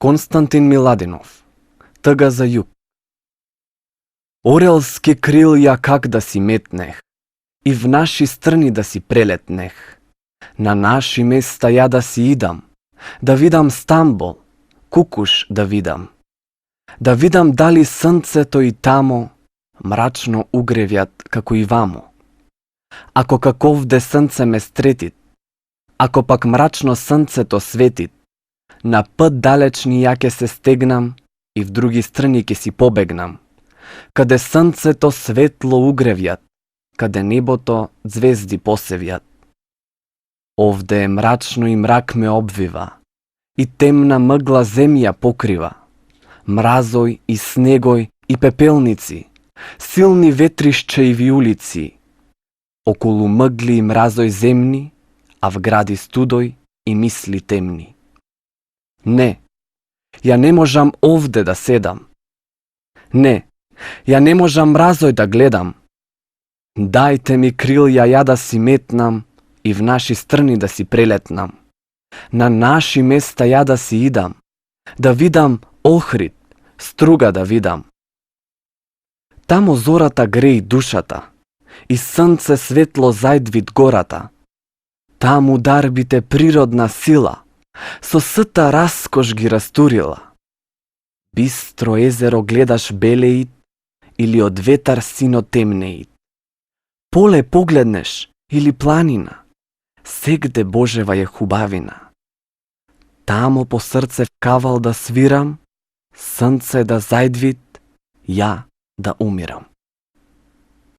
Константин Миладинов. Тъга за юг. Орелски крилја как да си метнех, и в наши страни да си прелетнех. На наши места ја да си идам, да видам Стамбол, Кукуш да видам. Да видам дали срцето и тамо мрачно угревјат како и вамо. Ако каковде срце ме стретит, ако пак мрачно срцето светит, на път далечни ја ке се стегнам и в други страни ке си побегнам, каде срцето светло угревјат, каде небото звезди посевјат. Овде е мрачно и мрак ме обвива, и темна мъгла земја покрива, мразој и снегој и пепелници, силни ветришчеиви улици, околу мъгли и мразој земни, а в гради студој и мисли темни. Не, ја не можам овде да седам. Не, ја не можам мразој да гледам. Дајте ми крилја ја да си метнам и в наши страни да си прелетнам. На наши места ја да си идам, да видам Охрид, Струга да видам. Тамо зората греи душата и срце светло зајдвит гората. Таму дарбите природна сила со сыта раскош ги растурила. Бистро езеро гледаш белеит или од ветар сино темнеит. Поле погледнеш или планина, сегде Божева е хубавина. Тамо по срце кавал да свирам, срце да зајдвит, ја да умирам.